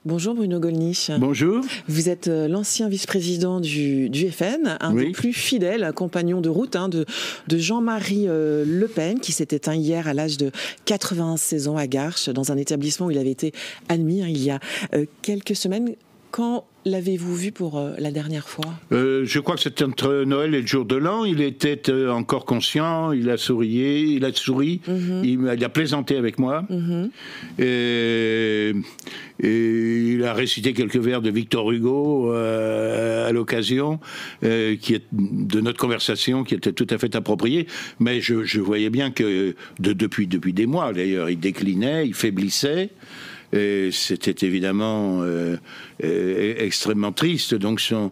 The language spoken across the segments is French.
Bonjour Bruno Gollnisch. Bonjour. Vous êtes l'ancien vice-président du FN, un des plus fidèles compagnons de route de Jean-Marie Le Pen, qui s'est éteint hier à l'âge de 96 ans à Garches, dans un établissement où il avait été admis il y a quelques semaines. Quand l'avez-vous vu pour la dernière fois ? Je crois que c'était entre Noël et le jour de l'an. Il était encore conscient, il a souri, il a plaisanté avec moi. Et il a récité quelques vers de Victor Hugo à l'occasion de notre conversation, qui était tout à fait appropriée. Mais je voyais bien que depuis des mois, d'ailleurs, il déclinait, il faiblissait. Et c'était évidemment extrêmement triste. Donc son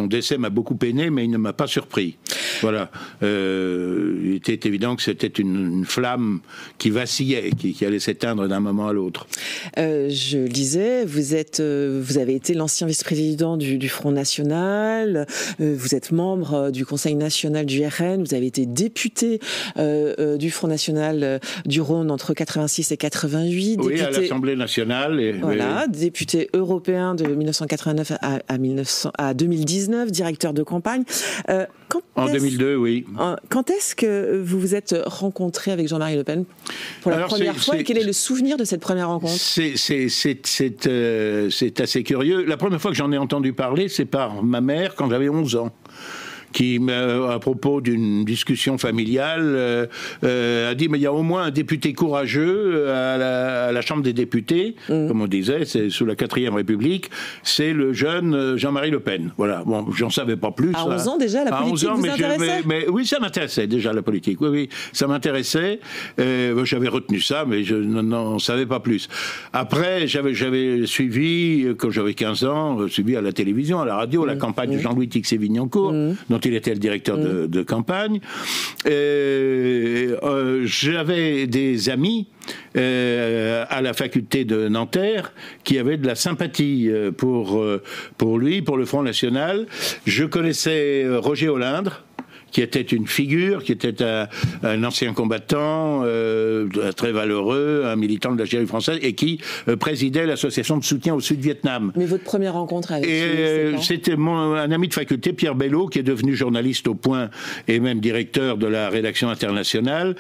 décès m'a beaucoup peiné, mais il ne m'a pas surpris. Voilà. Il était évident que c'était une flamme qui vacillait, qui allait s'éteindre d'un moment à l'autre. Je le disais, vous avez été l'ancien vice-président du Front National, vous êtes membre du Conseil national du RN, vous avez été député du Front National du Rhône entre 86 et 88. Oui, à l'Assemblée nationale. Député européen de 1989 à 2019, directeur de campagne. En 2002, oui. Quand est-ce que vous vous êtes rencontré avec Jean-Marie Le Pen pour la première fois et quel est le souvenir de cette première rencontre ? C'est assez curieux. La première fois que j'en ai entendu parler, c'est par ma mère quand j'avais 11 ans. Qui, à propos d'une discussion familiale, a dit mais il y a au moins un député courageux à la Chambre des députés, comme on disait, c'est sous la 4e République, c'est le jeune Jean-Marie Le Pen. Voilà, bon, j'en savais pas plus. À 11 ans déjà, la politique vous intéressait ? Oui, ça m'intéressait déjà, la politique, oui, ça m'intéressait. J'avais retenu ça, mais je n'en savais pas plus. Après, j'avais suivi, quand j'avais 15 ans, suivi à la télévision, à la radio, la campagne de Jean-Louis Tixier-Vignancourt, dont il était le directeur de campagne. J'avais des amis à la faculté de Nanterre qui avaient de la sympathie pour lui, pour le Front National. Je connaissais Roger Olindre, qui était une figure, qui était un ancien combattant, très valeureux, un militant de l'Algérie française, et qui présidait l'association de soutien au Sud-Vietnam. Mais votre première rencontre avec lui, c'était un ami de faculté, Pierre Bello, qui est devenu journaliste au Point et même directeur de la rédaction internationale,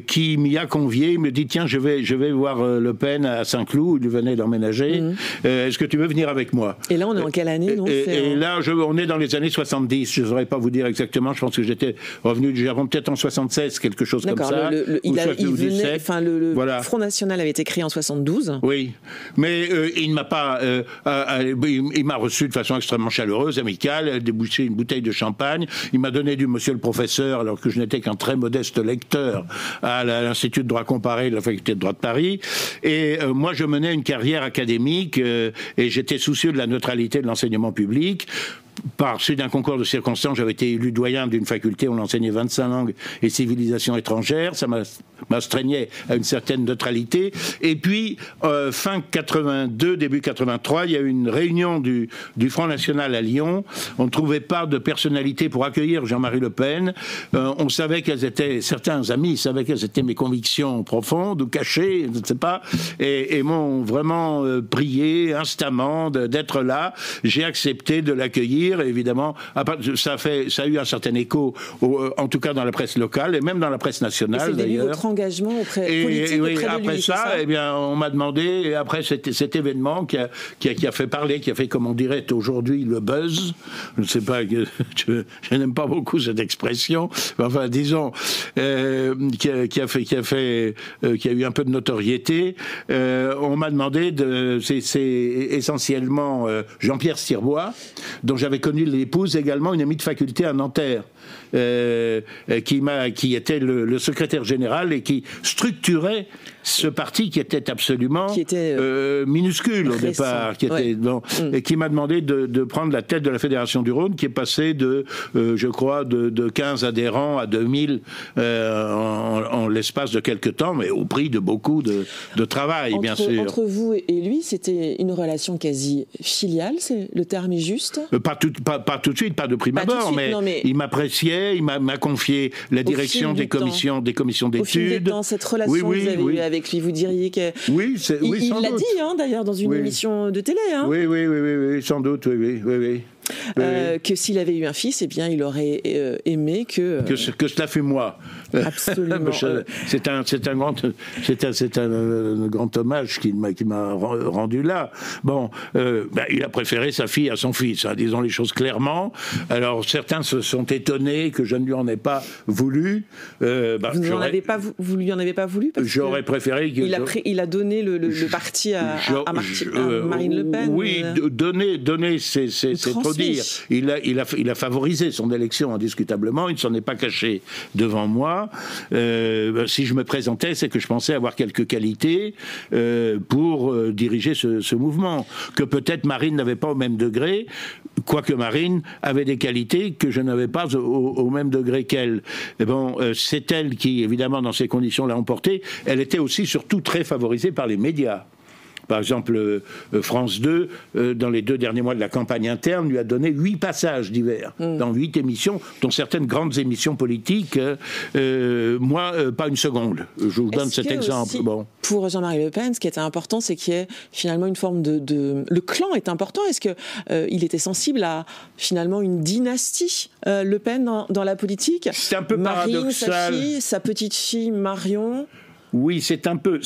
qui m'y a convié. Il me dit tiens, je vais voir Le Pen à Saint-Cloud, où il venait d'emménager. Est-ce que tu veux venir avec moi ? Et là, on est en quelle année donc là, on est dans les années 70. Je ne saurais pas vous dire exactement. Je pense que j'étais revenu du Japon peut-être en 76, quelque chose comme ça. Le Front National avait été créé en 72. Oui, mais il ne m'a pas... il m'a reçu de façon extrêmement chaleureuse, amicale, débouché une bouteille de champagne. Il m'a donné du monsieur le professeur, alors que je n'étais qu'un très modeste lecteur à l'Institut de droit comparé de la faculté de droit de Paris. Et moi, je menais une carrière académique et j'étais soucieux de la neutralité de l'enseignement public. Par suite d'un concours de circonstances, j'avais été élu doyen d'une faculté où on enseignait 25 langues et civilisations étrangères. Ça m'astreignait à une certaine neutralité. Et puis, fin 82, début 83, il y a eu une réunion du Front National à Lyon. On ne trouvait pas de personnalité pour accueillir Jean-Marie Le Pen. On savait quelles étaient, certains amis savaient quelles étaient mes convictions profondes ou cachées, je ne sais pas, et m'ont vraiment prié instamment d'être là. J'ai accepté de l'accueillir. Évidemment, ça a eu un certain écho, en tout cas dans la presse locale et même dans la presse nationale. C'est votre engagement politique auprès de après lui, ça, eh bien, on m'a demandé, et après cet événement qui a fait parler, qui a fait, comme on dirait aujourd'hui, le buzz. Je ne sais pas, je n'aime pas beaucoup cette expression. Enfin, disons, qui a eu un peu de notoriété. On m'a demandé c'est essentiellement Jean-Pierre Stirbois, dont j'avais connu l'épouse également, une amie de faculté à Nanterre, qui était le secrétaire général et qui structurait ce parti qui était absolument minuscule au départ, et qui m'a demandé de prendre la tête de la Fédération du Rhône, qui est passée je crois, de 15 adhérents à 2000 en l'espace de quelques temps, mais au prix de beaucoup de travail, bien sûr. Entre vous et lui, c'était une relation quasi filiale, le terme est juste ? Pas tout de suite, pas de prime abord, mais il m'appréciait, il m'a confié la direction des commissions d'études. Au fil du temps, cette relation que vous avez eue avec lui. Vous diriez que... Oui, oui, sans doute. Il l'a dit, hein, d'ailleurs, dans une émission de télé. Hein. Oui, sans doute, oui. Que s'il avait eu un fils, eh bien, il aurait aimé que cela fut moi. Absolument. C'est un grand hommage qu'il m'a rendu là. Bon, il a préféré sa fille à son fils, hein, disons les choses clairement. Alors certains se sont étonnés que je ne lui en ai pas voulu. Vous n'en avez pas voulu parce j'aurais préféré il a donné le parti à Marine Le Pen. Oui, donner, c'est trop dire. Il a favorisé son élection indiscutablement. Il ne s'en est pas caché devant moi. Si je me présentais, c'est que je pensais avoir quelques qualités pour diriger ce mouvement, que peut-être Marine n'avait pas au même degré, quoique Marine avait des qualités que je n'avais pas au même degré qu'elle. Bon, c'est elle qui, évidemment, dans ces conditions l'a emporté. Elle était aussi surtout très favorisée par les médias. Par exemple, France 2, dans les 2 derniers mois de la campagne interne, lui a donné 8 passages divers, dans 8 émissions, dont certaines grandes émissions politiques. Moi, pas une seconde. Je vous donne cet exemple. Bon. Pour Jean-Marie Le Pen, ce qui était important, c'est qu'il y ait finalement une forme de... Le clan est important. Est-ce qu'il était sensible à, finalement, une dynastie Le Pen dans la politique? C'est un peu Marine, paradoxal. Sa fille, sa petite fille Marion... Oui, c'est un peu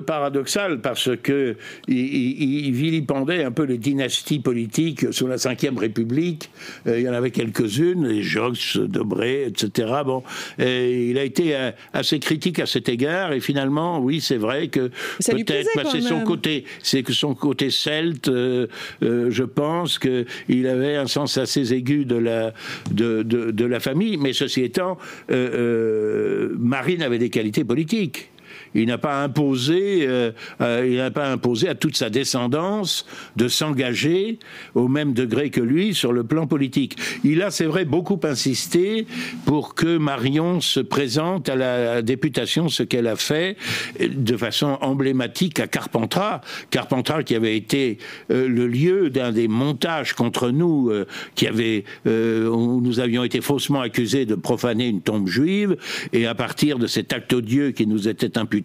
paradoxal parce que il vilipendait un peu les dynasties politiques sous la Ve République. Il y en avait quelques-unes, les Jox, Debré, etc. Bon, il a été assez critique à cet égard et finalement, oui, c'est vrai que peut-être c'est son côté celte. Je pense que il avait un sens assez aigu de la famille, mais ceci étant, Marine avait des qualités politiques. Il n'a pas imposé à toute sa descendance de s'engager au même degré que lui sur le plan politique. Il a, c'est vrai, beaucoup insisté pour que Marion se présente à la députation, ce qu'elle a fait de façon emblématique à Carpentras. Carpentras qui avait été le lieu d'un des montages contre nous, où nous avions été faussement accusés de profaner une tombe juive, et à partir de cet acte odieux qui nous était imputé,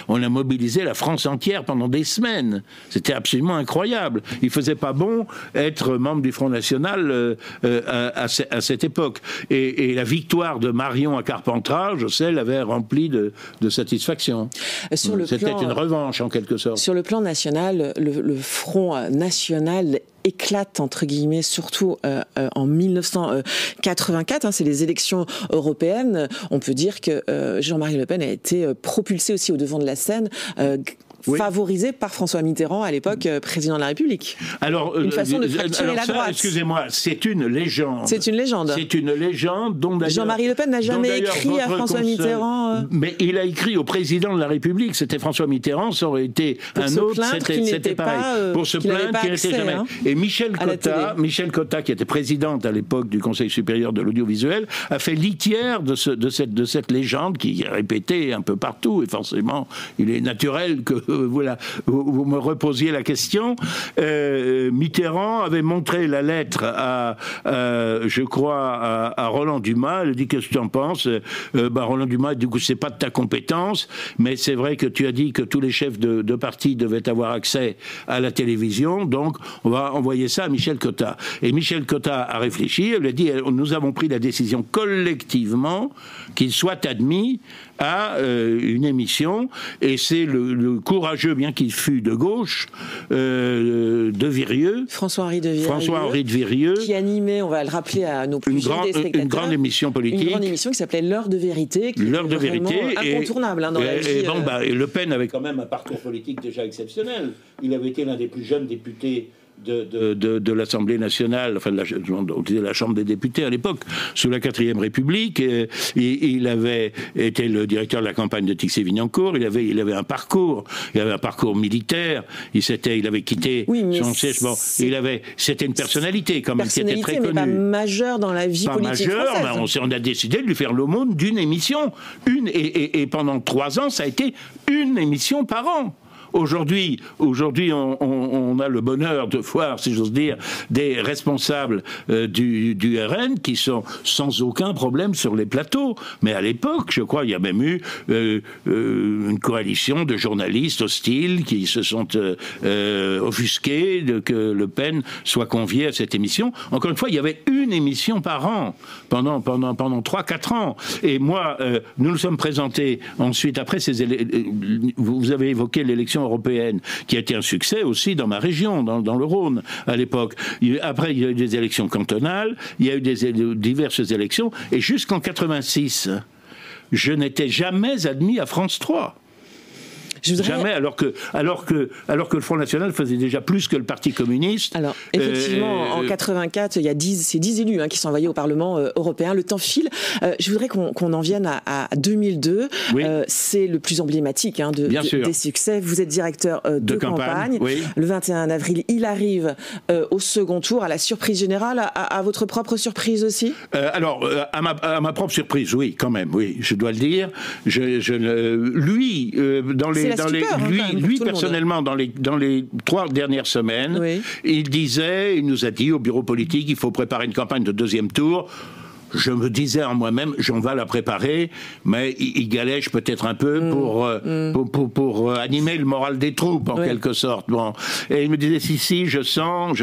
on a mobilisé la France entière pendant des semaines. C'était absolument incroyable. Il faisait pas bon être membre du Front National à cette époque. Et la victoire de Marion à Carpentras, je sais, l'avait rempli de satisfaction. C'était une revanche en quelque sorte. Sur le plan national, le Front National éclate, entre guillemets, surtout en 1984, c'est les élections européennes. On peut dire que Jean-Marie Le Pen a été propulsé aussi au devant de la scène, favorisé par François Mitterrand, à l'époque président de la République. Alors, une façon de fracturer la droite. Excusez-moi, c'est une légende. C'est une légende. C'est une légende dont d'ailleurs... Jean-Marie Le Pen n'a jamais écrit à François Mitterrand... Mais il a écrit au président de la République, c'était François Mitterrand, ça aurait été un autre, c'était pareil. Pour se plaindre qu'il n'était jamais... Et Michel Cotta, qui était présidente à l'époque du Conseil supérieur de l'audiovisuel, a fait litière de cette légende qui est répétée un peu partout, et forcément, il est naturel que vous me reposiez la question. Mitterrand avait montré la lettre je crois, à Roland Dumas. Il a dit: qu'est-ce que tu en penses? Roland Dumas, du coup, c'est pas de ta compétence, mais c'est vrai que tu as dit que tous les chefs de parti devaient avoir accès à la télévision, donc on va envoyer ça à Michel Cotta. Et Michel Cotta a réfléchi, il a dit: nous avons pris la décision collectivement qu'il soit admis à une émission, et c'est le courageux, bien qu'il fût de gauche, de Virieux, François-Henri de Virieux, qui animait, on va le rappeler à nos plus jeunes téléspectateurs, une grande émission politique, une grande émission qui s'appelait L'heure de vérité, qui était incontournable dans la vie. Le Pen avait quand même un parcours politique déjà exceptionnel. Il avait été l'un des plus jeunes députés de l'Assemblée nationale, enfin de la Chambre des députés à l'époque, sous la 4e République. Il avait été le directeur de la campagne de Tixier-Vignancourt. Il avait un parcours militaire. Il avait quitté son siège. C'était une personnalité quand même qui était très connue. Mais pas majeure dans la vie politique française. Pas majeure, on a décidé de lui faire l'aumône d'une émission. Et pendant 3 ans, ça a été une émission par an. Aujourd'hui, on on a le bonheur de voir, si j'ose dire, des responsables du RN qui sont sans aucun problème sur les plateaux. Mais à l'époque, je crois, il y a même eu une coalition de journalistes hostiles qui se sont offusqués que Le Pen soit convié à cette émission. Encore une fois, il y avait une émission par an pendant 3-4 ans. Et moi, nous nous sommes présentés ensuite, après ces vous avez évoqué l'élection européenne, qui a été un succès aussi dans ma région, dans le Rhône, à l'époque. Après, il y a eu des élections cantonales, il y a eu diverses élections, et jusqu'en 86, je n'étais jamais admis à France 3. Jamais, alors que le Front National faisait déjà plus que le Parti communiste. Alors, effectivement, en 84, il y a 10 élus qui sont envoyés au Parlement européen. Le temps file. Je voudrais qu'on en vienne à 2002. Oui. C'est le plus emblématique des succès. Vous êtes directeur de campagne. Oui. Le 21 avril, il arrive au second tour, à la surprise générale, à votre propre surprise aussi. Alors, à ma propre surprise, oui, quand même, oui, je dois le dire. Lui, lui personnellement, dans les 3 dernières semaines, oui. Il nous a dit au bureau politique, il faut préparer une campagne de 2e tour. Je me disais en moi-même, j'en vais la préparer, mais il galèche peut-être un peu pour animer le moral des troupes, en quelque sorte. Bon. Et il me disait, si, je sens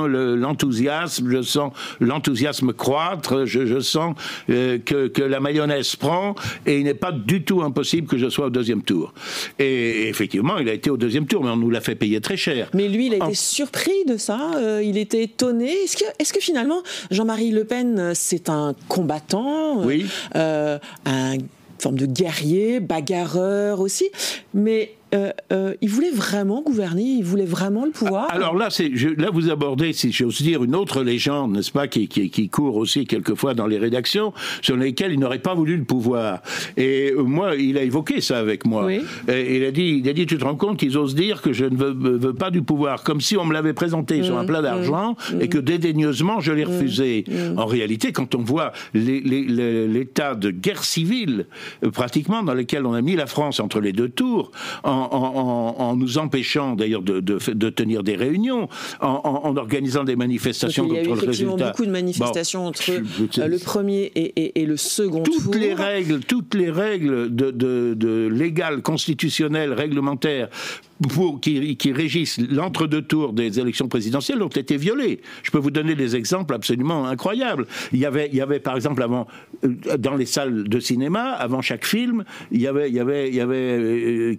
l'enthousiasme, je sens l'enthousiasme croître, je sens que la mayonnaise prend, et il n'est pas du tout impossible que je sois au 2e tour. Et effectivement, il a été au 2e tour, mais on nous l'a fait payer très cher. Mais lui, il a été surpris de ça, il était étonné. Est-ce que finalement, Jean-Marie Le Pen, c'est un combattant, oui. Une forme de guerrier, bagarreur aussi, mais il voulait vraiment gouverner, il voulait vraiment le pouvoir. Alors là, là vous abordez, si j'ose dire, une autre légende, n'est-ce pas, qui court aussi quelquefois dans les rédactions, sur lesquelles il n'aurait pas voulu le pouvoir. Et moi, il a évoqué ça avec moi. Oui. Et il a dit, tu te rends compte qu'ils osent dire que je ne veux pas du pouvoir, comme si on me l'avait présenté sur un plat d'argent et que dédaigneusement je l'ai refusé. En réalité, quand on voit l'état de guerre civile, pratiquement, dans lequel on a mis la France entre les 2 tours, en nous empêchant d'ailleurs de tenir des réunions, en organisant des manifestations contre le résultat. Il y a eu effectivement beaucoup de manifestations entre le premier et le second tour. Toutes les règles de légales, constitutionnelles, réglementaires, qui régissent l'entre-deux tours des élections présidentielles ont été violées. Je peux vous donner des exemples absolument incroyables. Il y avait par exemple dans les salles de cinéma, avant chaque film, il y avait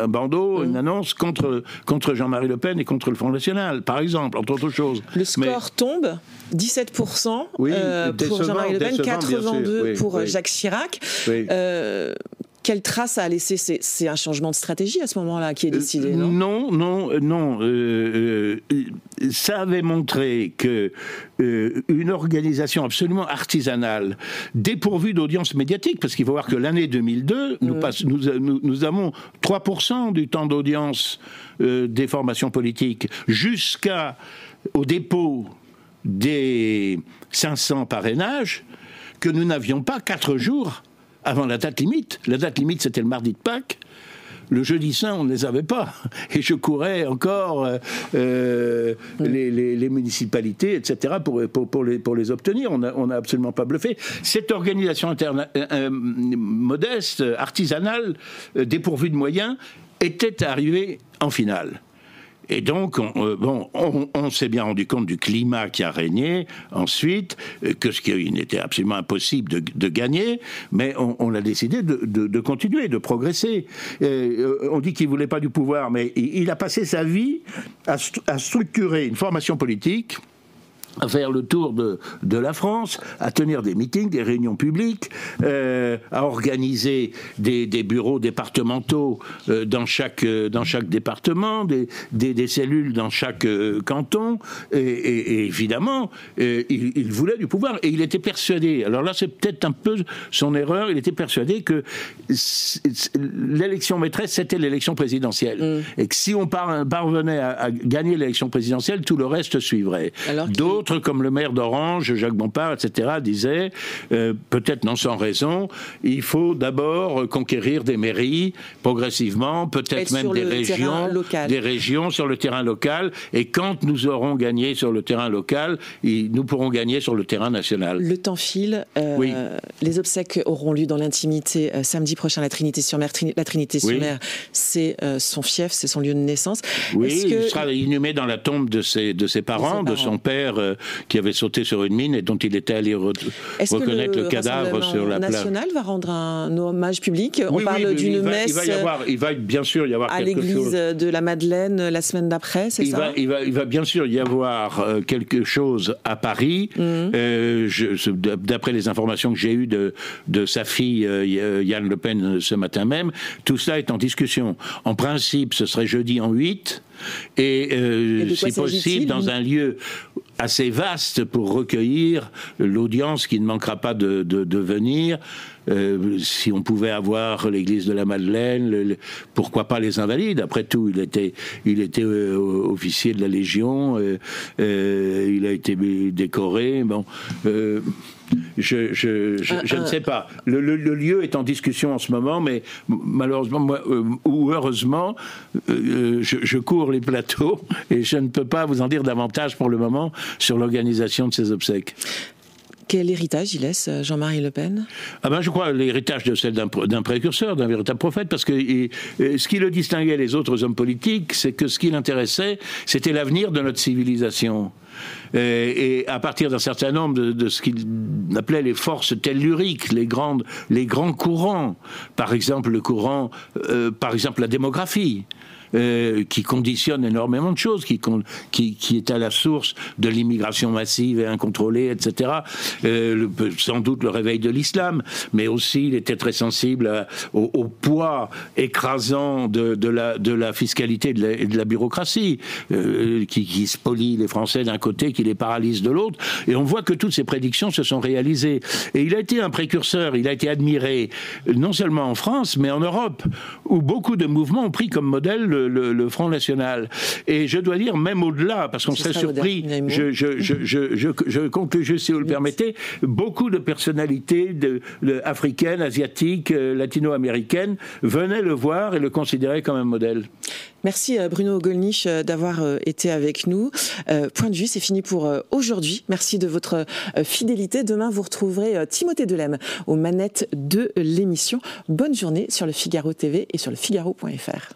un bandeau, une annonce contre Jean-Marie Le Pen et contre le Front National, par exemple, entre autres choses. Le score tombe, 17% pour Jean-Marie Le Pen, 82% pour Jacques Chirac. Oui. Quelle trace ça a laissé? C'est un changement de stratégie à ce moment-là qui est décidé, non? Non. Ça avait montré que une organisation absolument artisanale, dépourvue d'audience médiatique, parce qu'il faut voir que l'année 2002, nous avons 3% du temps d'audience des formations politiques, jusqu'au dépôt des 500 parrainages, que nous n'avions pas 4 jours avant la date limite. La date limite, c'était le mardi de Pâques. Le jeudi saint, on ne les avait pas. Et je courais encore les municipalités, etc., pour les obtenir. On n'a absolument pas bluffé. Cette organisation modeste, artisanale, dépourvue de moyens, était arrivée en finale. Et donc, on s'est bien rendu compte du climat qui a régné ensuite, qu'il n'était absolument impossible de gagner, mais on a décidé de continuer, de progresser. On dit qu'il ne voulait pas du pouvoir, mais il a passé sa vie à structurer une formation politique, à faire le tour de la France, à tenir des meetings, des réunions publiques, à organiser des bureaux départementaux dans chaque département, des cellules dans chaque canton, et évidemment, il voulait du pouvoir, et il était persuadé, alors là c'est peut-être un peu son erreur, il était persuadé que l'élection maîtresse c'était l'élection présidentielle, et que si on parvenait à gagner l'élection présidentielle, tout le reste suivrait. D'autres d'autres, comme le maire d'Orange, Jacques Bompard, etc., disaient, peut-être non sans raison, il faut d'abord conquérir des mairies progressivement, peut-être même des régions sur le terrain local, et quand nous aurons gagné sur le terrain local, nous pourrons gagner sur le terrain national. Le temps file, oui. Les obsèques auront lieu dans l'intimité samedi prochain à la Trinité-sur-Mer. La Trinité-sur-Mer, c'est son fief, c'est son lieu de naissance. Oui, il sera inhumé dans la tombe de ses parents, de son père qui avait sauté sur une mine et dont il était allé reconnaître le cadavre sur la plage. National va rendre un hommage public. On parle d'une messe. Il va bien sûr y avoir à quelque chose. À l'église de la Madeleine la semaine d'après, c'est ça? Il va bien sûr y avoir quelque chose à Paris. D'après les informations que j'ai eues de sa fille Yann Le Pen ce matin même, tout cela est en discussion. En principe, ce serait jeudi en 8. Et si possible, dans un lieu assez vaste pour recueillir l'audience qui ne manquera pas de venir. Si on pouvait avoir l'église de la Madeleine, pourquoi pas les Invalides? Après tout, il était officier de la Légion, il a été décoré. Bon. Je ne sais pas. Le lieu est en discussion en ce moment, mais malheureusement, ou heureusement, je cours les plateaux et je ne peux pas vous en dire davantage pour le moment sur l'organisation de ces obsèques. Quel héritage il laisse, Jean-Marie Le Pen? Je crois l'héritage de celle d'un précurseur, d'un véritable prophète, parce que ce qui le distinguait des autres hommes politiques, c'est que ce qui l'intéressait, c'était l'avenir de notre civilisation. Et à partir d'un certain nombre de ce qu'il appelait les forces telluriques, les grands courants, par exemple la démographie, qui conditionne énormément de choses, qui est à la source de l'immigration massive et incontrôlée, etc. Sans doute le réveil de l'islam, mais aussi il était très sensible au poids écrasant de la fiscalité et de la bureaucratie, qui spolie les Français d'un côté, qui les paralyse de l'autre. Et on voit que toutes ces prédictions se sont réalisées. Et il a été un précurseur, il a été admiré, non seulement en France, mais en Europe, où beaucoup de mouvements ont pris comme modèle le Front National. Et je dois dire, même au-delà, parce qu'on serait surpris, je conclue juste, si vous le permettez, beaucoup de personnalités africaines, asiatiques, latino-américaines venaient le voir et le considéraient comme un modèle. Merci Bruno Gollnisch d'avoir été avec nous. Point de vue, c'est fini pour aujourd'hui. Merci de votre fidélité. Demain, vous retrouverez Timothée Delem aux manettes de l'émission. Bonne journée sur le Figaro TV et sur le Figaro.fr.